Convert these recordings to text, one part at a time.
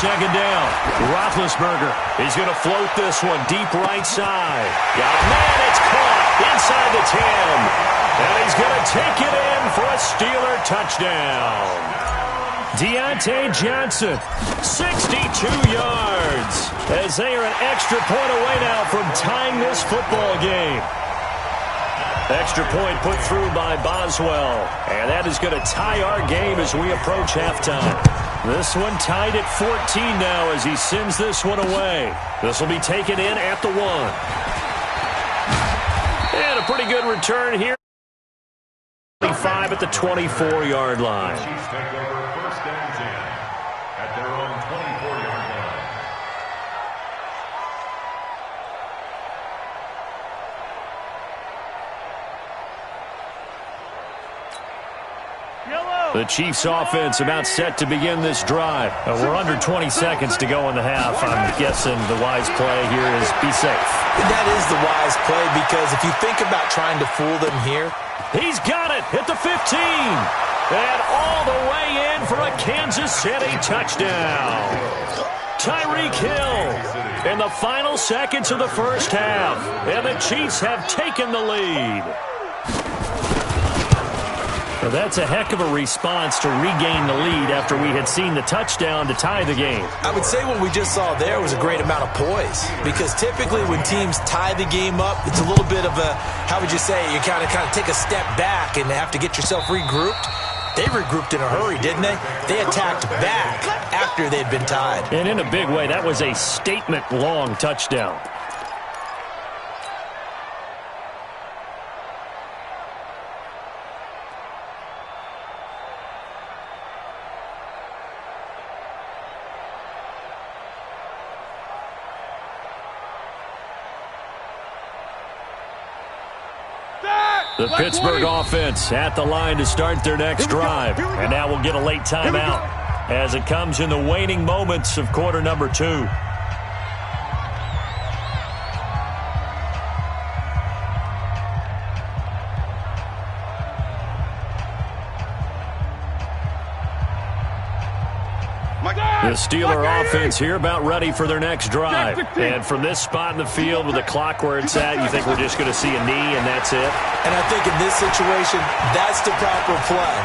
second down. Roethlisberger is going to float this one deep right side. Got a man, it's caught inside the 10. And he's going to take it in for a Steeler touchdown. Deontay Johnson, 62 yards, as they are an extra point away now from tying this football game. Extra point put through by Boswell, and that is going to tie our game as we approach halftime. This one tied at 14 now as he sends this one away. This will be taken in at the 1. And a pretty good return here. 25 at the 24-yard line. Chiefs take over first and 10 at their own 24-yard line. The Chiefs offense about set to begin this drive. We're under 20 seconds to go in the half. I'm guessing the wise play here is be safe. That is the wise play, because if you think about trying to fool them here. He's got it at the 15. And all the way in for a Kansas City touchdown. Tyreek Hill in the final seconds of the first half. And the Chiefs have taken the lead. Well, that's a heck of a response to regain the lead after we had seen the touchdown to tie the game. I would say what we just saw there was a great amount of poise, because typically when teams tie the game up, it's a little bit of a, how would you say, you kind of take a step back and have to get yourself regrouped. They regrouped in a hurry, didn't they? They attacked back after they'd been tied. And in a big way, that was a statement-long touchdown. The Pittsburgh offense at the line to start their next drive. And now we'll get a late timeout as it comes in the waning moments of quarter number 2. The Steeler offense here about ready for their next drive. And from this spot in the field with the clock where it's at, you think we're just going to see a knee and that's it? And I think in this situation, that's the proper play.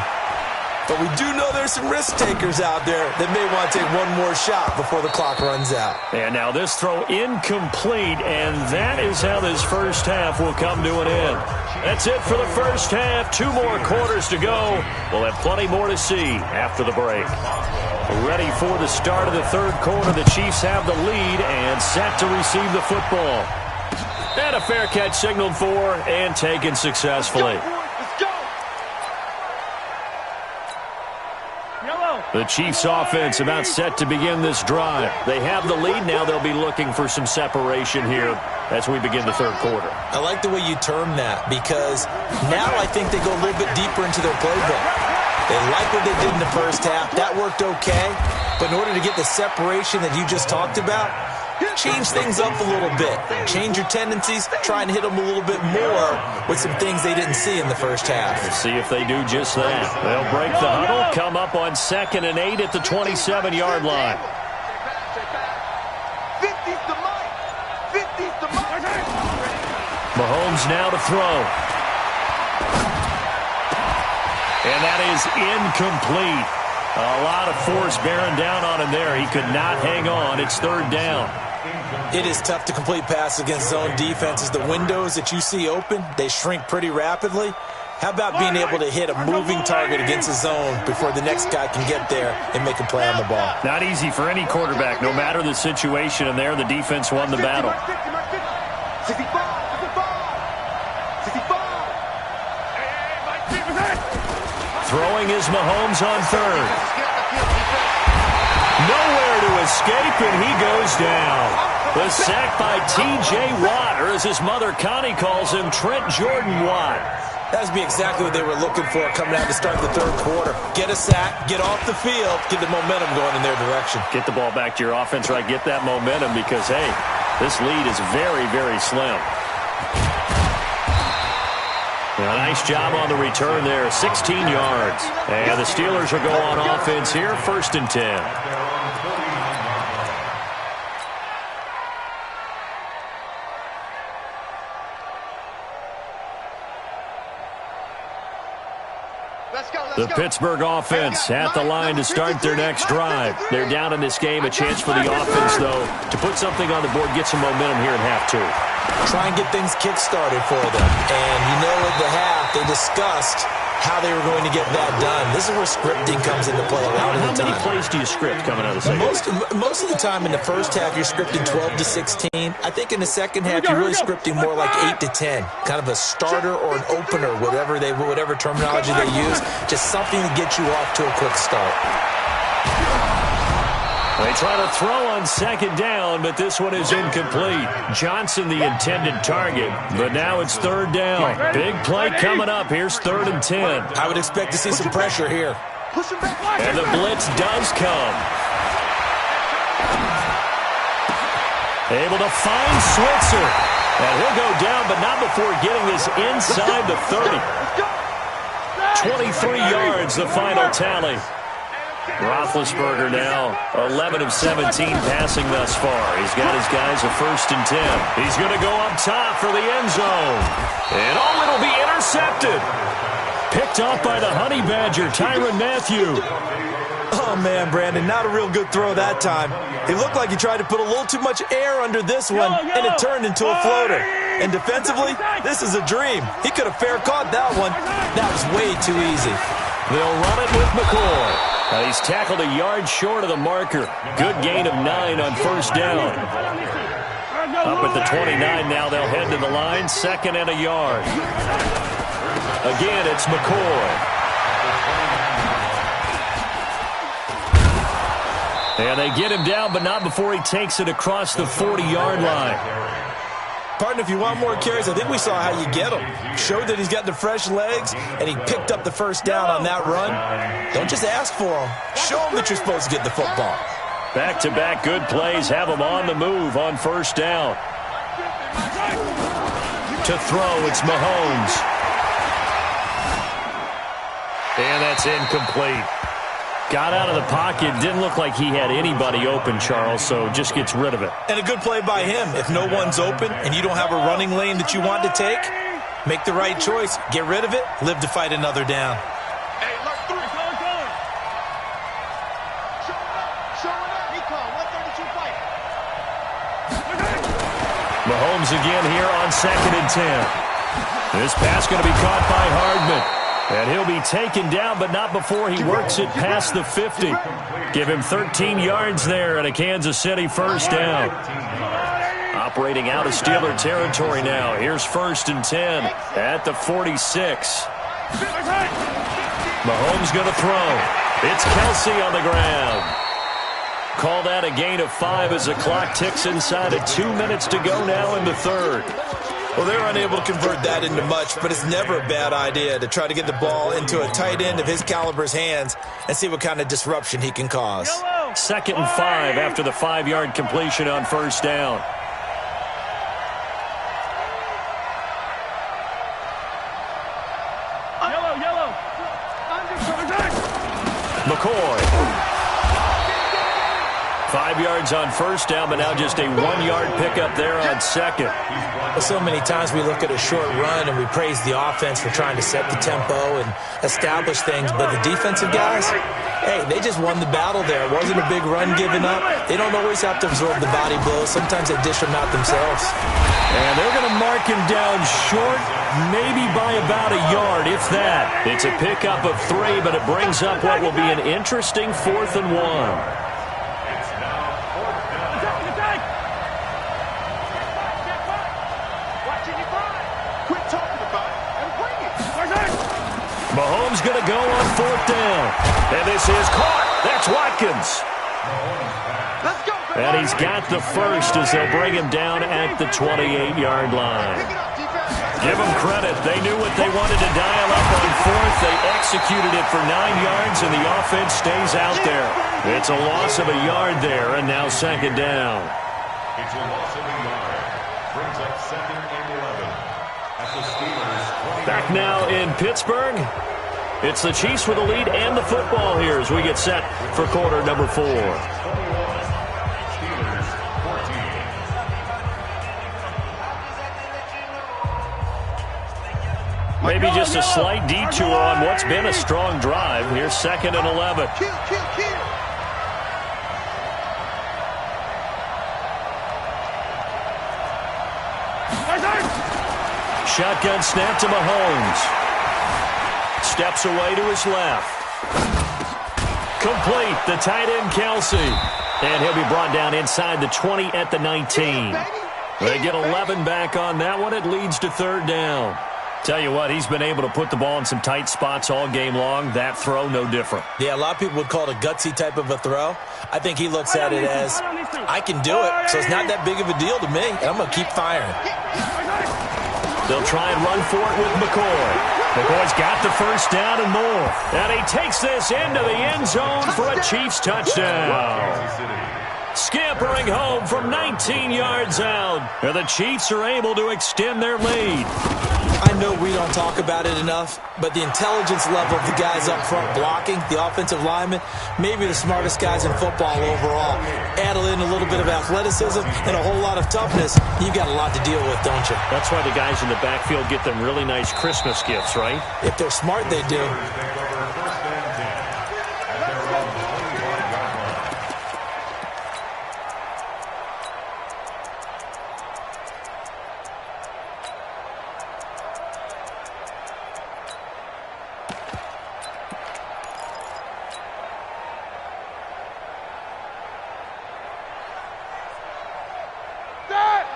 But we do know there's some risk takers out there that may want to take one more shot before the clock runs out. And now this throw incomplete, and that is how this first half will come to an end. That's it for the first half. 2 more quarters to go. We'll have plenty more to see after the break. Ready for the start of the third quarter. The Chiefs have the lead and set to receive the football. And a fair catch signaled for and taken successfully. The Chiefs offense about set to begin this drive. They have the lead. Now they'll be looking for some separation here as we begin the third quarter. I like the way you term that, because now I think they go a little bit deeper into their playbook. They like what they did in the first half. That worked okay. But in order to get the separation that you just talked about, change things up a little bit. Change your tendencies. Try and hit them a little bit more with some things they didn't see in the first half. We'll see if they do just that. They'll break the huddle, come up on 2nd and 8 at the 27-yard line. Mahomes now to throw. And that is incomplete. A lot of force bearing down on him there. He could not hang on. It's 3rd down. It is tough to complete passes against zone defenses. The windows that you see open, they shrink pretty rapidly. How about being able to hit a moving target against a zone before the next guy can get there and make a play on the ball? Not easy for any quarterback, no matter the situation. And there, the defense won the battle. Throwing is Mahomes on 3rd. Nowhere to escape, and he goes down. The sack by T.J. Watt, or as his mother Connie calls him, Trent Jordan Watt. That would be exactly what they were looking for coming out to start the third quarter. Get a sack, get off the field, get the momentum going in their direction. Get the ball back to your offense, right? Get that momentum because, hey, this lead is very, very slim. A nice job on the return there, 16 yards. And the Steelers will go on offense here, 1st and 10. The Pittsburgh offense at the line to start their next drive. They're down in this game. A chance for the offense, though, to put something on the board, get some momentum here in half two. Try and get things kick-started for them. And you know at the half, they discussed how they were going to get that done. This is where scripting comes into play a lot of the time. How many plays do you script coming out of the second? Most of the time in the first half, you're scripting 12 to 16. I think in the second half, you're really scripting more like 8 to 10. Kind of a starter or an opener, whatever terminology they use. Just something to get you off to a quick start. They try to throw on second down, but this one is incomplete. Johnson the intended target, but now it's third down. Big play coming up. Here's 3rd and 10. I would expect to see some pressure here. And the blitz does come. Able to find Switzer. And he'll go down, but not before getting this inside the 30. 23 yards, the final tally. Roethlisberger now 11 of 17 passing thus far. He's got his guys a 1st and 10. He's going to go up top for the end zone. And it'll be intercepted. Picked off by the Honey Badger, Tyrann Mathieu. Oh, man, Brandon, not a real good throw that time. It looked like he tried to put a little too much air under this one, and it turned into a floater. And defensively, this is a dream. He could have fair caught that one. That was way too easy. They'll run it with McCoy. He's tackled a yard short of the marker. Good gain of 9 on 1st down. Up at the 29 now, they'll head to the line. 2nd and a yard. Again, it's McCoy. And they get him down, but not before he takes it across the 40-yard line. Partner, if you want more carries, I think we saw how you get him. Showed that he's got the fresh legs, and he picked up the 1st down on that run. Don't just ask for him. Show him that you're supposed to get the football. Back-to-back good plays have him on the move on 1st down. To throw, it's Mahomes. And that's incomplete. Got out of the pocket. Didn't look like he had anybody open, Charles, so just gets rid of it. And a good play by him. If no one's open and you don't have a running lane that you want to take, make the right choice. Get rid of it. Live to fight another down. Hey, look through. Showing up. He called 132 fight. Mahomes again here on 2nd and 10. This pass going to be caught by Hardman. And he'll be taken down, but not before he works it past the 50. Give him 13 yards there and a Kansas City 1st down. Operating out of Steeler territory now. Here's 1st and 10 at the 46. Mahomes going to throw. It's Kelsey on the ground. Call that a gain of 5 as the clock ticks inside of 2 minutes to go now in the 3rd. Well, they're unable to convert that into much, but it's never a bad idea to try to get the ball into a tight end of his caliber's hands and see what kind of disruption he can cause. 2nd and 5 after the 5-yard completion on 1st down. Yellow. McCoy. 5 yards on 1st down, but now just a 1-yard pickup there on 2nd. Well, so many times we look at a short run and we praise the offense for trying to set the tempo and establish things, but the defensive guys, hey, they just won the battle there. It wasn't a big run given up. They don't always have to absorb the body blows. Sometimes they dish them out themselves. And they're going to mark him down short, maybe by about a yard, if that. It's a pickup of 3, but it brings up what will be an interesting 4th and 1. Mahomes going to go on 4th down. And this is caught. That's Watkins. Let's go. And he's got the 1st as they'll bring him down at the 28-yard line. Give them credit. They knew what they wanted to dial up on 4th. They executed it for 9 yards, and the offense stays out there. It's a loss of a yard there, and now 2nd down. It's a loss of a yard. Brings up 2nd and 11. At the Steelers' 20. Back now in Pittsburgh. It's the Chiefs with the lead and the football here as we get set for quarter number 4. Maybe just a slight detour on what's been a strong drive. Here's 2nd and 11. Kill. Shotgun snap to Mahomes. Steps away to his left. Complete. The tight end, Kelsey. And he'll be brought down inside the 20 at the 19. They get 11 back on that one. It leads to 3rd down. Tell you what, he's been able to put the ball in some tight spots all game long. That throw, no different. Yeah, a lot of people would call it a gutsy type of a throw. I think he looks at it as, I can do it, so it's not that big of a deal to me, and I'm going to keep firing. They'll try and run for it with McCoy. McCoy's got the first down and more. And he takes this into the end zone for a Chiefs touchdown. Scampering home from 19 yards out. And the Chiefs are able to extend their lead. I know we don't talk about it enough, but the intelligence level of the guys up front blocking, the offensive linemen, maybe the smartest guys in football overall. Add in a little bit of athleticism and a whole lot of toughness, you've got a lot to deal with, don't you? That's why the guys in the backfield get them really nice Christmas gifts, right? If they're smart, they do.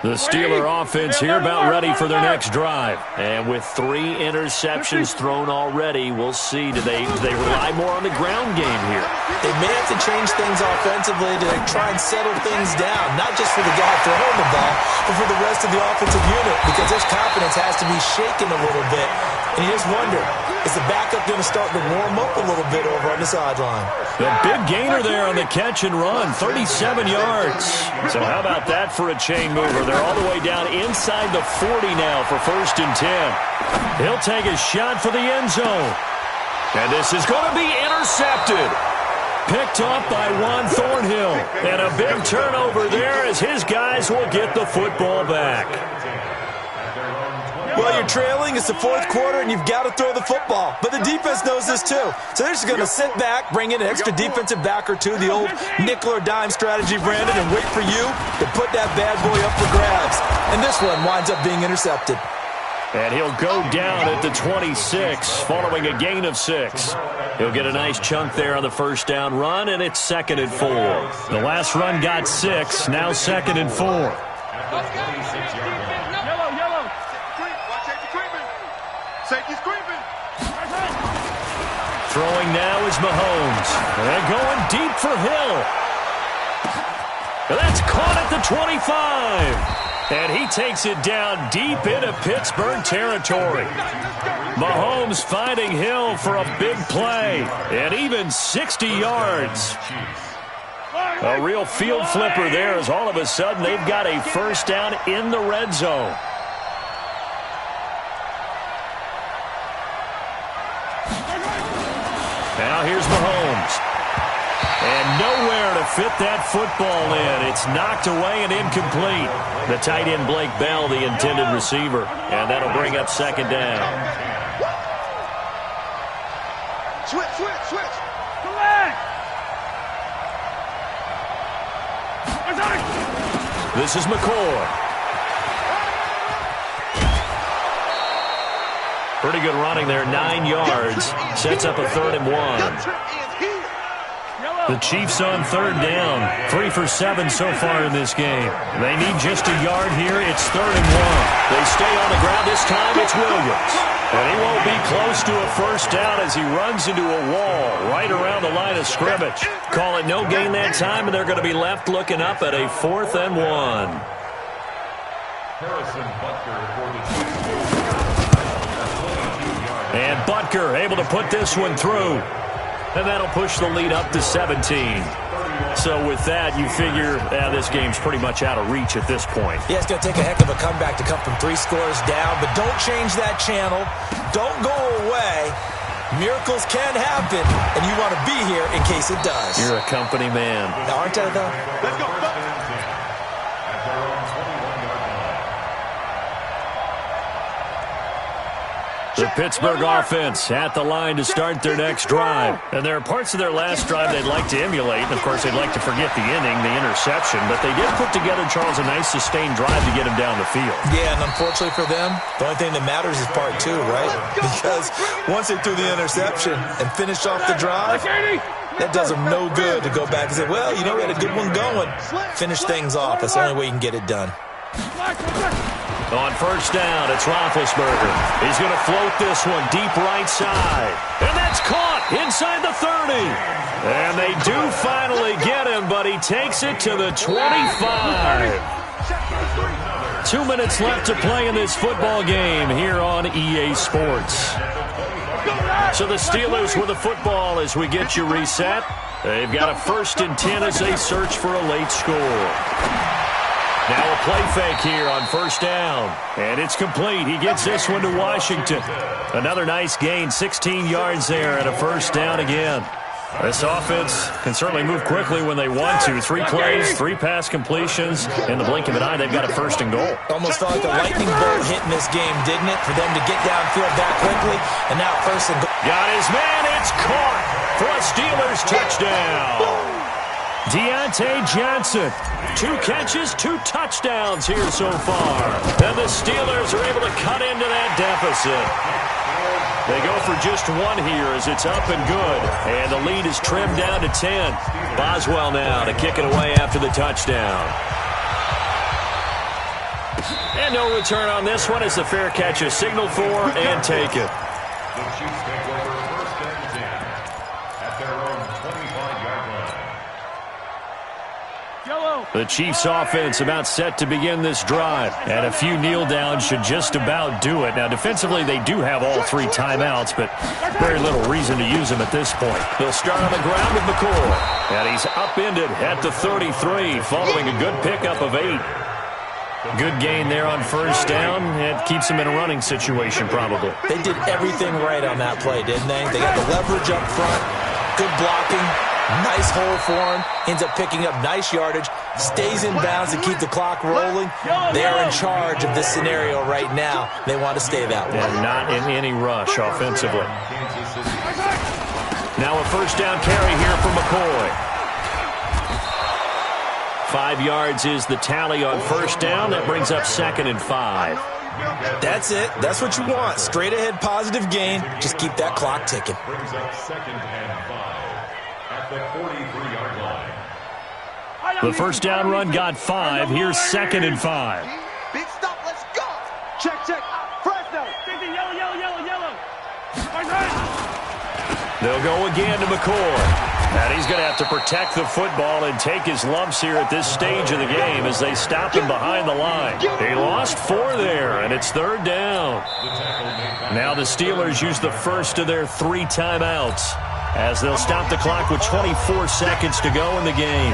The Steeler offense here about ready for their next drive. And with 3 interceptions thrown already, we'll see. Do they rely more on the ground game here? They may have to change things offensively to try and settle things down, not just for the guy throwing the ball, but for the rest of the offensive unit, because their confidence has to be shaken a little bit. And you just wonder, is the backup going to start to warm up a little bit over on the sideline? The big gainer there on the catch and run, 37 yards. So how about that for a chain mover? They're all the way down inside the 40 now for 1st and 10. He'll take a shot for the end zone. And this is going to be intercepted. Picked off by Juan Thornhill. And a big turnover there as his guys will get the football back. Well, you're trailing. It's the 4th quarter, and you've got to throw the football. But the defense knows this, too. So they're just going to sit back, bring in an extra defensive back or two, the old nickel or dime strategy, Brandon, and wait for you to put that bad boy up for grabs. And this one winds up being intercepted. And he'll go down at the 26, following a gain of 6. He'll get a nice chunk there on the first down run, and it's 2nd and 4. The last run got 6, now 2nd and 4. Safety's creeping. Throwing now is Mahomes. And going deep for Hill. That's caught at the 25. And he takes it down deep into Pittsburgh territory. Mahomes finding Hill for a big play. And even 60 yards. A real field flipper there as all of a sudden they've got a first down in the red zone. Now here's Mahomes. And nowhere to fit that football in. It's knocked away and incomplete. The tight end, Blake Bell, the intended receiver. And that'll bring up 2nd down. Switch. This is McCoy. Pretty good running there, 9 yards. Sets up a 3rd and 1. The Chiefs on 3rd down. 3 for 7 so far in this game. They need just a yard here. It's 3rd and 1. They stay on the ground. This time it's Williams. And he won't be close to a first down as he runs into a wall right around the line of scrimmage. Call it no gain that time, and they're going to be left looking up at a 4th and 1. Harrison Butker for the Chiefs. And Butker able to put this one through. And that'll push the lead up to 17. So with that, you figure this game's pretty much out of reach at this point. Yeah, it's going to take a heck of a comeback to come from 3 scores down. But don't change that channel. Don't go away. Miracles can happen, and you want to be here in case it does. You're a company man. Aren't I, though? Let's go. The Pittsburgh offense at the line to start their next drive. And there are parts of their last drive they'd like to emulate. And, of course, they'd like to forget the inning, the interception. But they did put together, Charles, a nice sustained drive to get him down the field. Yeah, and unfortunately for them, the only thing that matters is part two, right? Because once they threw the interception and finished off the drive, that does them no good to go back and say, well, you know, we had a good one going. Finish things off. That's the only way you can get it done. On first down, it's Roethlisberger. He's going to float this one deep right side. And that's caught inside the 30. And they do finally get him, but he takes it to the 25. 2 minutes left to play in this football game here on EA Sports. So the Steelers with the football as we get you reset. They've got a 1st and 10 as they search for a late score. Now a play fake here on first down. And it's complete. He gets this one to Washington. Another nice gain, 16 yards there and a first down again. This offense can certainly move quickly when they want to. 3 plays, 3 pass completions. In the blink of an eye, they've got a 1st and goal. Almost felt like a lightning bolt hit in this game, didn't it? For them to get downfield that quickly. And now 1st and goal. Got his man. It's caught for a Steelers touchdown. Deontay Johnson, 2 catches, 2 touchdowns here so far. And the Steelers are able to cut into that deficit. They go for just 1 here as it's up and good. And the lead is trimmed down to 10. Boswell now to kick it away after the touchdown. And no return on this one as the fair catch is signaled for and taken. The Chiefs take over 1st and 10 at their own 25-yard line. The Chiefs offense about set to begin this drive. And a few kneel downs should just about do it. Now defensively they do have all 3 timeouts, but very little reason to use them at this point. They'll start on the ground with McCoy. And he's upended at the 33 following a good pickup of 8. Good gain there on first down. It keeps him in a running situation probably. They did everything right on that play, didn't they? They got the leverage up front, good blocking, nice hole for him, ends up picking up nice yardage, stays in bounds to keep the clock rolling. They are in charge of this scenario right now. They want to stay that way. And not in any rush offensively. Now a first down carry here for McCoy. 5 yards is the tally on first down. That brings up 2nd and 5. That's it. That's what you want. Straight ahead, positive gain. Just keep that clock ticking. Brings up 2nd and 5 at the 43-yard line. The first down run got 5. Here's 2nd and 5. Big stop, let's go. Check. Fresno. Yellow. They'll go again to McCoy. And he's going to have to protect the football and take his lumps here at this stage of the game as they stop him behind the line. He lost 4 there, and it's 3rd down. Now the Steelers use the first of their 3 timeouts as they'll stop the clock with 24 seconds to go in the game.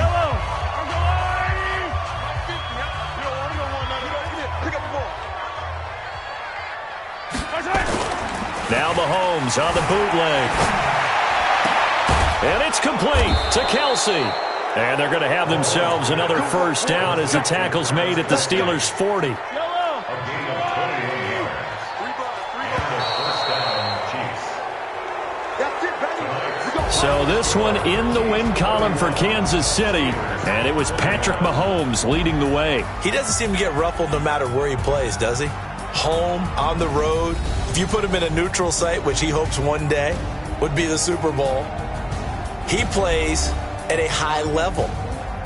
Now Mahomes on the bootleg. And it's complete to Kelsey. And they're going to have themselves another first down as the tackle's made at the Steelers' 40. A gain of 21 yards. And the first down, Chiefs. So this one in the win column for Kansas City. And it was Patrick Mahomes leading the way. He doesn't seem to get ruffled no matter where he plays, does he? Home, on the road. If you put him in a neutral site, which he hopes one day would be the Super Bowl, he plays at a high level.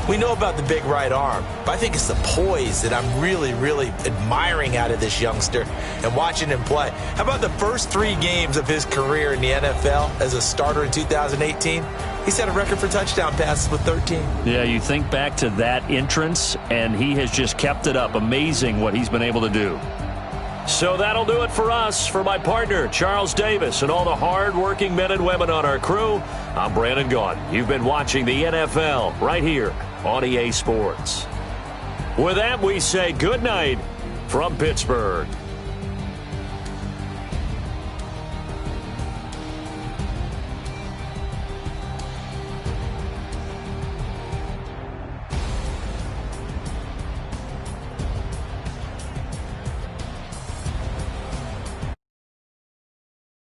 We know about the big right arm, but I think it's the poise that I'm really, really admiring out of this youngster and watching him play. How about the first 3 games of his career in the NFL as a starter in 2018? He set a record for touchdown passes with 13. Yeah, you think back to that entrance, and he has just kept it up. Amazing what he's been able to do. So that'll do it for us. For my partner, Charles Davis, and all the hard-working men and women on our crew, I'm Brandon Gaudin. You've been watching the NFL right here on EA Sports. With that, we say good night from Pittsburgh.